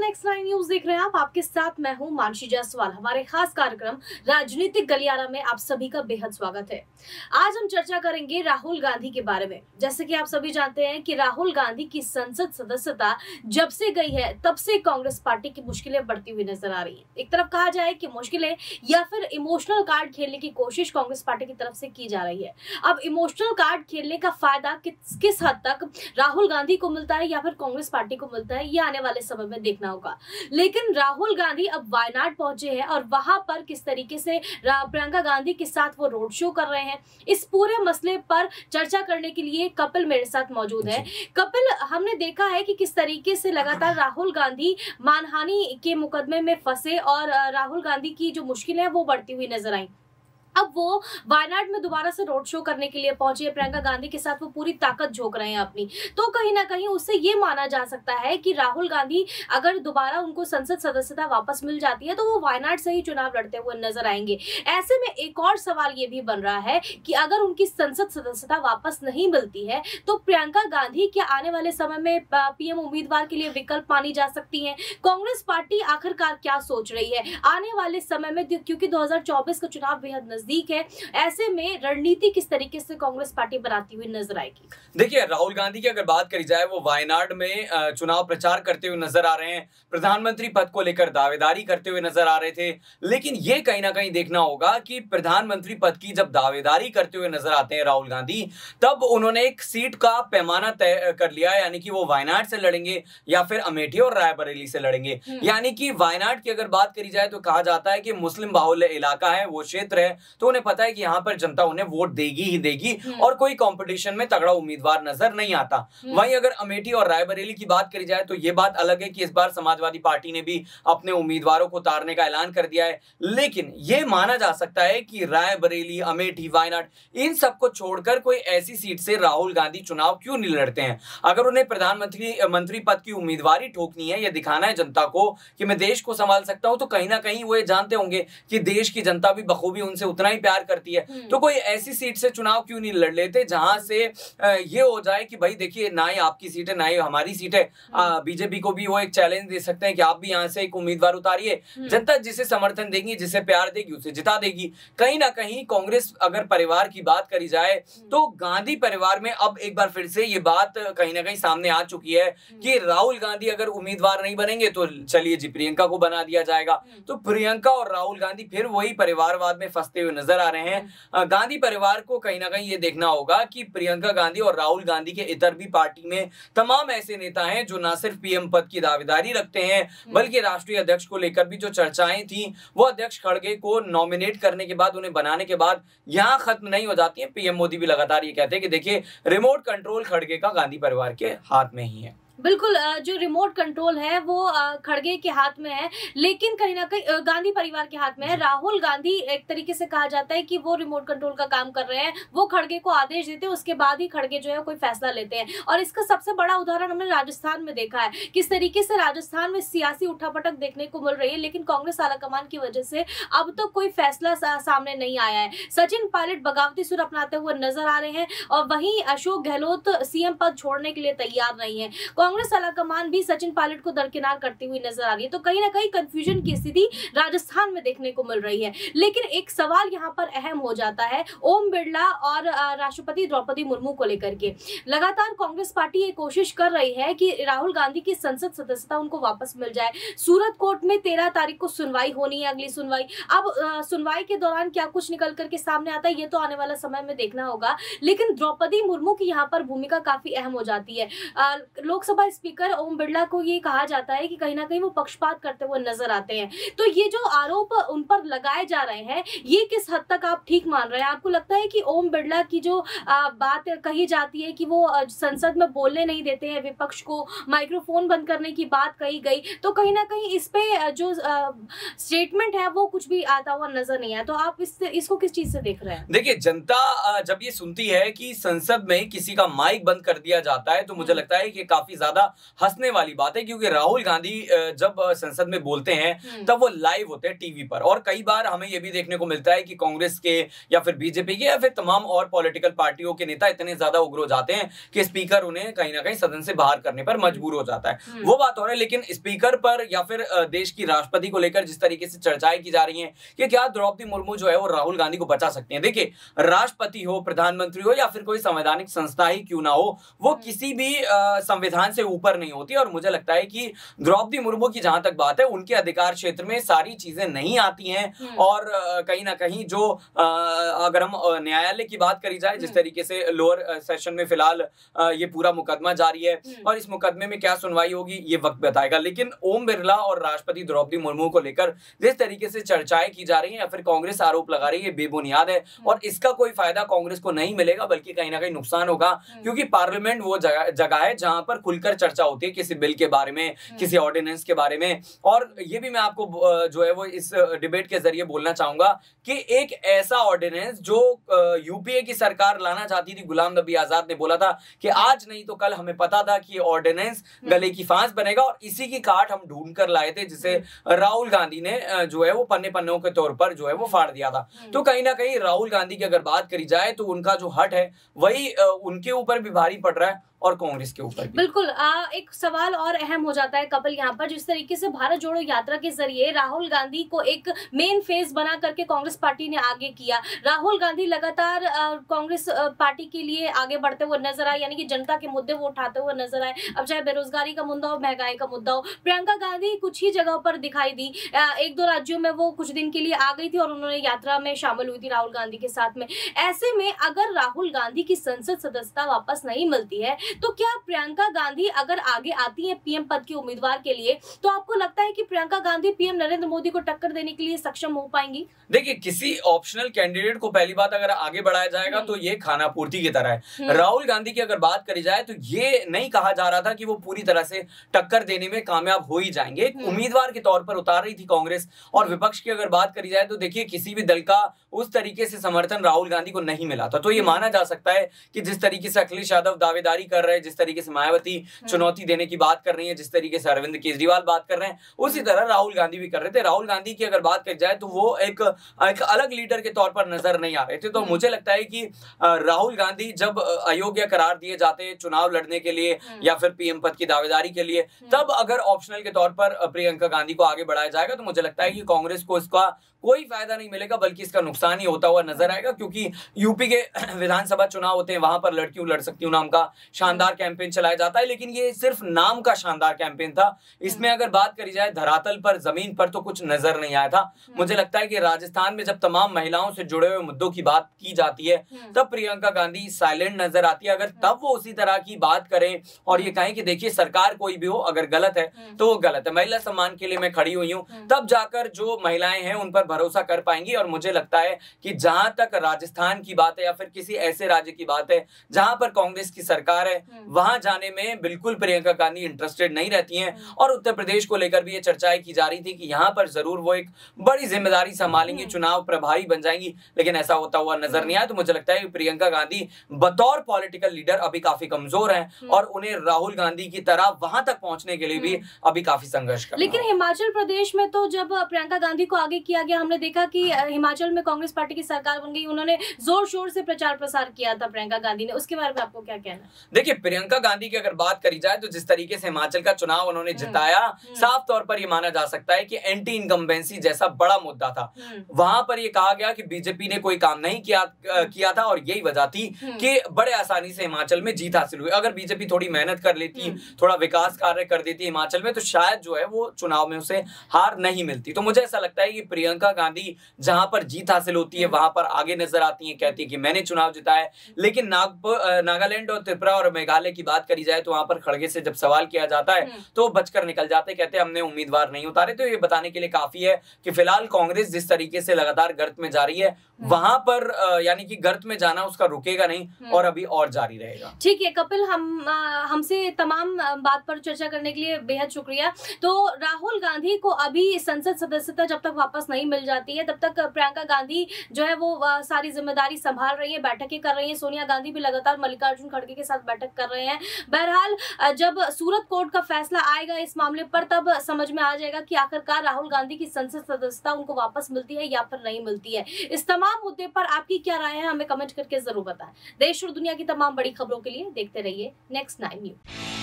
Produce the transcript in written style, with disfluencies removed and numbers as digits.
Next 9 news देख रहे हैं आप। आपके साथ मैं हूं मानसी जायसवाल। हमारे खास कार्यक्रम राजनीतिक गलियारा में आप सभी का बेहद स्वागत है। आज हम चर्चा करेंगे राहुल गांधी के बारे में। जैसे कि आप सभी जानते हैं कि राहुल गांधी की संसद सदस्यता जब से गई है तब से कांग्रेस पार्टी की मुश्किलें बढ़ती हुई नजर आ रही है। एक तरफ कहा जाए कि मुश्किलें या फिर इमोशनल कार्ड खेलने की कोशिश कांग्रेस पार्टी की तरफ से की जा रही है। अब इमोशनल कार्ड खेलने का फायदा किस हद तक राहुल गांधी को मिलता है या फिर कांग्रेस पार्टी को मिलता है, ये आने वाले समय में देखना होगा। लेकिन राहुल गांधी अब वायनाड पहुंचे हैं और वहां पर किस तरीके से प्रियंका गांधी के साथ वो रोड शो कर रहे हैं, इस पूरे मसले पर चर्चा करने के लिए कपिल मेरे साथ मौजूद है। कपिल, हमने देखा है कि किस तरीके से लगातार राहुल गांधी मानहानि के मुकदमे में फंसे और राहुल गांधी की जो मुश्किलें हैं वो बढ़ती हुई नजर आई। अब वो वायनाड में दोबारा से रोड शो करने के लिए पहुंचे, प्रियंका गांधी के साथ वो पूरी ताकत झोंक रहे हैं अपनी। तो कहीं ना कहीं उससे ये माना जा सकता है कि राहुल गांधी अगर दोबारा उनको संसद सदस्यता वापस मिल जाती है तो वो वायनाड से ही चुनाव लड़ते हुए नजर आएंगे। ऐसे में एक और सवाल ये भी बन रहा है कि अगर उनकी संसद सदस्यता वापस नहीं मिलती है तो प्रियंका गांधी क्या आने वाले समय में पीएम उम्मीदवार के लिए विकल्प मानी जा सकती है? कांग्रेस पार्टी आखिरकार क्या सोच रही है आने वाले समय में, क्योंकि 2024 का चुनाव बेहद नजदीक है। ऐसे में रणनीति किस तरीके से कांग्रेस पार्टी बनाती हुई नजर आएगी? देखिए, राहुल गांधी की अगर बात करी जाए, वो वायनाड में चुनाव प्रचार करते हुए नजर आ रहे हैं, प्रधानमंत्री पद को लेकर दावेदारी करते हुए नजर आ रहे थे। लेकिन ये कहीं ना कहीं देखना होगा कि प्रधानमंत्री पद की जब दावेदारी करते हुए नजर आते हैं राहुल गांधी, तब उन्होंने एक सीट का पैमाना तय कर लिया है, यानी कि वो वायनाड से लड़ेंगे या फिर अमेठी और रायबरेली से लड़ेंगे। यानी कि वायनाड की अगर बात करी जाए तो कहा जाता है कि मुस्लिम बाहुल्य इलाका है, वो क्षेत्र है, तो उन्हें पता है कि यहां पर जनता उन्हें वोट देगी ही देगी और कोई कंपटीशन में तगड़ा उम्मीदवार नजर नहीं आता। वहीं अगर अमेठी और रायबरेली की बात करी जाए तो यह बात अलग है कि इस बार समाजवादी पार्टी ने भी अपने उम्मीदवारों को उतारने का ऐलान कर दिया है। लेकिन यह माना जा सकता है कि रायबरेली, अमेठी, वायनाड, इन सबको छोड़कर कोई ऐसी सीट से राहुल गांधी चुनाव क्यों नहीं लड़ते हैं? अगर उन्हें प्रधानमंत्री पद की उम्मीदवारी ठोकनी है या दिखाना है जनता को कि मैं देश को संभाल सकता हूं, तो कहीं ना कहीं वो ये जानते होंगे कि देश की जनता भी बखूबी उनसे उतना ही प्यार करती है। तो कोई ऐसी सीट से चुनाव क्यों नहीं लड़ लेते जहां से ये हो जाए कि भाई देखिए, ना ही आपकी सीट है ना ही हमारी सीट है। बीजेपी को भी वो एक चैलेंज दे सकते हैं कि आप भी यहां से एक उम्मीदवार उतारिए, जनता जिसे समर्थन देगी, जिसे प्यार देगी, उसे जिता देगी। कहीं ना कहीं कांग्रेस अगर परिवार की बात करी जाए तो गांधी परिवार में अब एक बार फिर से ये बात कहीं ना कहीं सामने आ चुकी है कि राहुल गांधी अगर उम्मीदवार नहीं बनेंगे तो चलिए जी, प्रियंका को बना दिया जाएगा। तो प्रियंका और राहुल गांधी फिर वही परिवारवाद में फंसते हुए नजर आ रहे हैं। गांधी परिवार को कहीं ना कहीं ये देखना होगा कि प्रियंका गांधी और राहुल गांधी के इतर भी पार्टी में तमाम ऐसे नेता हैं जो ना सिर्फ पीएम पद की दावेदारी रखते हैं, बल्कि राष्ट्रीय अध्यक्ष को लेकर भी जो चर्चाएं थी वो अध्यक्ष खड़गे को नॉमिनेट करने के बाद, उन्हें बनाने के बाद यहां खत्म नहीं हो जाती है। पीएम मोदी भी लगातार ये कहते हैं कि देखिए, रिमोट कंट्रोल खड़गे का गांधी परिवार के हाथ में ही है। बिल्कुल, जो रिमोट कंट्रोल है वो खड़गे के हाथ में है, लेकिन कहीं ना कहीं गांधी परिवार के हाथ में है। राहुल गांधी एक तरीके से कहा जाता है कि वो रिमोट कंट्रोल का काम कर रहे हैं, वो खड़गे को आदेश देते हैं, उसके बाद ही खड़गे जो है कोई फैसला लेते हैं। और इसका सबसे बड़ा उदाहरण हमने राजस्थान में देखा है, किस तरीके से राजस्थान में सियासी उठापटक देखने को मिल रही है, लेकिन कांग्रेस आलाकमान की वजह से अब तक कोई फैसला सामने नहीं आया है। सचिन पायलट बगावती सुर अपनाते हुए नजर आ रहे हैं और वहीं अशोक गहलोत सीएम पद छोड़ने के लिए तैयार नहीं है। कांग्रेस आलाकमान भी सचिन पायलट को दरकिनार करती हुई नजर आ रही है। तो कहीं ना कहीं कंफ्यूजन की स्थिति राजस्थान में देखने को मिल रही है। लेकिन एक सवाल यहाँ पर अहम हो जाता है ओम बिरला और राष्ट्रपति द्रौपदी मुर्मू को लेकर के। लगातार कांग्रेस पार्टी ये कोशिश कर रही है कि राहुल गांधी की संसद सदस्यता उनको वापस मिल जाए। सूरत कोर्ट में 13 तारीख को सुनवाई होनी है, अगली सुनवाई। अब सुनवाई के दौरान क्या कुछ निकल करके सामने आता है, ये तो आने वाला समय में देखना होगा। लेकिन द्रौपदी मुर्मू की यहाँ पर भूमिका काफी अहम हो जाती है। लोकसभा स्पीकर ओम बिरला को ये कहा जाता है कि कहीं ना कहीं वो पक्षपात करते हुए नजर आते हैं। तो ये जो आरोप उन पर लगाए जा रहे हैं, ये किस हद तक आप ठीक मान रहे हैं? आपको लगता है कि ओम बिरला की जो बात कही जाती है कि वो संसद में बोलने नहीं देते हैं, विपक्ष को माइक्रोफोन बंद करने की बात कही गई, तो कहीं ना कहीं इस पे जो स्टेटमेंट है वो कुछ भी आता हुआ नजर नहीं आया। तो आप इसको किस चीज से देख रहे हैं? देखिए, जनता जब ये सुनती है कि संसद में किसी का माइक बंद कर दिया जाता है तो मुझे लगता है कि काफी ज्यादा हंसने वाली बात है, क्योंकि राहुल गांधी जब संसद में बोलते हैं तब वो लाइव होते हैं टीवी पर, और कई बार हमें यह भी देखने को मिलता है कि कांग्रेस के या फिर बीजेपी के या फिर तमाम और पॉलिटिकल पार्टियों के नेता इतने ज्यादा उग्र हो जाते हैं कि स्पीकर उन्हें कहीं ना कहीं सदन से बाहर करने पर मजबूर हो जाता है। वो बात हो रहा है, लेकिन स्पीकर पर या फिर देश की राष्ट्रपति को लेकर जिस तरीके से चर्चाएं की जा रही हैं कि क्या द्रौपदी मुर्मू जो है वो राहुल गांधी को बचा सकती हैं। देखिए, राष्ट्रपति हो, प्रधानमंत्री हो या फिर कोई संवैधानिक संस्था ही क्यों ना हो, वो किसी भी संविधान से ऊपर नहीं होती, और मुझे लगता है कि द्रौपदी मुर्मू की जहां तक बात है, उनके अधिकार क्षेत्र में सारी चीजें नहीं आती हैं, और कहीं ना कहीं जो अगर हम न्यायालय की बात करी जाए, जिस तरीके से लोअर सेशन में फिलहाल ये पूरा मुकदमा जारी है और इस मुकदमे में क्या सुनवाई होगी ये वक्त बताएगा, लेकिन ओम बिरला और राष्ट्रपति द्रौपदी मुर्मू को लेकर जिस तरीके से चर्चाएं की जा रही हैं या फिर कांग्रेस आरोप लगा रही है, बेबुनियाद है और इसका कोई फायदा कांग्रेस को नहीं मिलेगा, बल्कि कहीं ना कहीं नुकसान होगा, क्योंकि पार्लियामेंट वो जगह है जहां पर खुलकर चर्चा होती है किसी बिल के बारे में, किसी ऑर्डिनेंस के बारे में। और ये भी मैं आपको जो है वो इस डिबेट के जरिए बोलना चाहूंगा कि एक ऐसा ऑर्डिनेंस जो यूपीए की सरकार लाना चाहती थी, गुलाम नबी आजाद ने बोला था कि आज नहीं तो कल हमें पता था कि ऑर्डिनेंस गले की फांस बनेगा, और इसी की काट हम ढूंढ कर लाए थे, जिसे राहुल गांधी ने जो है वो पन्नों के तौर पर जो है वो फाड़ दिया था। तो कहीं ना कहीं राहुल गांधी की अगर बात करी जाए तो उनका जो हट है वही उनके ऊपर भी भारी पड़ रहा है और कांग्रेस के ऊपर भी। बिल्कुल एक सवाल और अहम हो जाता है कपिल यहाँ पर, जिस तरीके से भारत जोड़ो यात्रा के जरिए राहुल गांधी को एक मेन फेस बना करके कांग्रेस पार्टी ने आगे किया। राहुल गांधी लगातार कांग्रेस पार्टी के लिए आगे बढ़ते हुए नजर आए, यानी कि जनता के मुद्दे वो उठाते हुए नजर आए, अब चाहे बेरोजगारी का मुद्दा हो, महंगाई का मुद्दा हो। प्रियंका गांधी कुछ ही जगह पर दिखाई दी, एक दो राज्यों में वो कुछ दिन के लिए आ गई थी और उन्होंने यात्रा में शामिल हुई थी राहुल गांधी के साथ में। ऐसे में अगर राहुल गांधी की संसद सदस्यता वापस नहीं मिलती है तो क्या प्रियंका गांधी अगर आगे आती है पीएम पद के उम्मीदवार के लिए, तो आपको लगता है कि प्रियंका गांधी पीएम नरेंद्र मोदी को टक्कर देने के लिए सक्षम हो पाएंगी? देखिए, किसी ऑप्शनल कैंडिडेट को पहली बात अगर आगे बढ़ाया जाएगा तो ये खाना पूर्ति की तरह है। राहुल गांधी की अगर बात करी जाए तो ये नहीं कहा जा रहा था कि वो पूरी तरह से टक्कर देने में कामयाब हो ही जाएंगे, एक उम्मीदवार के तौर पर उतार रही थी कांग्रेस। और विपक्ष की अगर बात करी जाए तो देखिए, किसी भी दल का उस तरीके से समर्थन राहुल गांधी को नहीं मिला था। तो ये माना जा सकता है कि जिस तरीके से अखिलेश यादव दावेदारी कर रहे हैं, जिस तरीके से मायावती चुनौती देने की बात कर रही है, जिस तरीके से अरविंद केजरीवाल बात कर रहे हैं, उसी तरह राहुल गांधी भी कर रहे थे। राहुल गांधी की अगर बात करी जाए तो वो एक अलग लीडर के तौर पर नजर नहीं आ रहे थे। तो मुझे लगता है कि राहुल गांधी जब अयोग्य करार दिए जाते हैं चुनाव लड़ने के लिए या फिर पीएम पद की दावेदारी के लिए, तब अगर ऑप्शनल के तौर पर प्रियंका गांधी को आगे बढ़ाया जाएगा तो मुझे लगता है कि कांग्रेस को इसका कोई फायदा नहीं मिलेगा, बल्कि इसका नुकसान ही होता हुआ नजर आएगा, क्योंकि यूपी के विधानसभा चुनाव होते हैं, वहां पर लड़कियों लड़ सकती हूं नाम का शानदार कैंपेन चलाया जाता है, लेकिन ये सिर्फ नाम का शानदार कैंपेन था। इसमें अगर बात करी जाए धरातल पर, जमीन पर तो कुछ नजर नहीं आया था। मुझे लगता है कि राजस्थान में जब तमाम महिलाओं से जुड़े हुए मुद्दों की बात की जाती है तब प्रियंका गांधी साइलेंट नजर आती है। अगर तब वो उसी तरह की बात करें और ये कहें कि देखिए सरकार कोई भी हो, अगर गलत है तो वो गलत है, महिला सम्मान के लिए मैं खड़ी हुई हूं, तब जाकर जो महिलाएं हैं उन पर भरोसा कर पाएंगी। और मुझे लगता है कि जहां तक राजस्थान की बात है या फिर किसी ऐसे राज्य की बात है जहां पर कांग्रेस की सरकार है, वहां जाने में बिल्कुल प्रियंका गांधी इंटरेस्टेड नहीं रहती हैं। और उत्तर प्रदेश को लेकर भी ये चर्चाएं की जा रही थी कि यहां पर जरूर वो एक बड़ी जिम्मेदारी संभालेंगी, चुनाव प्रभारी बन जाएंगी, लेकिन ऐसा होता हुआ नजर नहीं आया। तो मुझे लगता है कि प्रियंका गांधी बतौर पॉलिटिकल लीडर अभी काफी कमजोर हैं और उन्हें राहुल गांधी की तरह वहां तक पहुंचने के लिए भी अभी काफी संघर्ष करना। लेकिन हिमाचल प्रदेश में तो जब प्रियंका गांधी को आगे किया गया, हमने देखा कि हिमाचल में कांग्रेस पार्टी की सरकार बन गई, उन्होंने जोर शोर से प्रचार प्रसार किया था प्रियंका गांधी ने, उसके बारे में आपको क्या कहना? देखिए, प्रियंका गांधी की अगर बात करी जाए तो जिस तरीके से हिमाचल का चुनाव उन्होंने जिताया, साफ तौर पर यह माना जा सकता है कि एंटी इनकम्बेंसी जैसा बड़ा मुद्दा था। वहां पर यह कहा गया कि बीजेपी ने कोई काम नहीं किया था और यही वजह थी कि बड़े आसानी से हिमाचल में जीत हासिल हुई। अगर बीजेपी थोड़ी मेहनत कर लेती, थोड़ा विकास कार्य कर देती हिमाचल में, तो शायद जो है वो चुनाव में उसे हार नहीं मिलती। तो मुझे ऐसा लगता है कि प्रियंका गांधी जहां पर जीत हासिल होती है वहां पर आगे नजर आती है, कहती है कि मैंने चुनाव जिताया है। लेकिन नागालैंड और त्रिपुरा और मेघालय की बात करी जाए तो वहां पर खड़गे से जब सवाल किया जाता है तो बचकर निकल जाते हैं, कहते हैं हमने उम्मीदवार नहीं उतारे। तो ये बताने के लिए काफी है कि फिलहाल कांग्रेस जिस तरीके से लगातार गर्त में जा रही है, वहां पर यानी कि गर्त में जाना उसका रुकेगा नहीं और अभी और जारी रहेगा। ठीक है कपिल, हमसे तमाम बात पर चर्चा करने के लिए बेहद शुक्रिया। तो राहुल गांधी को अभी संसद सदस्यता जब तक वापस नहीं मिल जाती है, तब तक प्रियंका गांधी जो है वो सारी जिम्मेदारी संभाल रही है, बैठकें कर रही है। सोनिया गांधी भी लगातार मल्लिकार्जुन खड़गे के साथ बैठक कर रहे हैं। बहरहाल जब सूरत कोर्ट का फैसला आएगा इस मामले पर, तब समझ में आ जाएगा कि आखिरकार राहुल गांधी की संसद सदस्यता उनको वापस मिलती है या फिर नहीं मिलती है। इस तमाम मुद्दे पर आपकी क्या राय है, हमें कमेंट करके जरूर बताएं। देश और दुनिया की तमाम बड़ी खबरों के लिए देखते रहिए नेक्स्ट 9 न्यूज।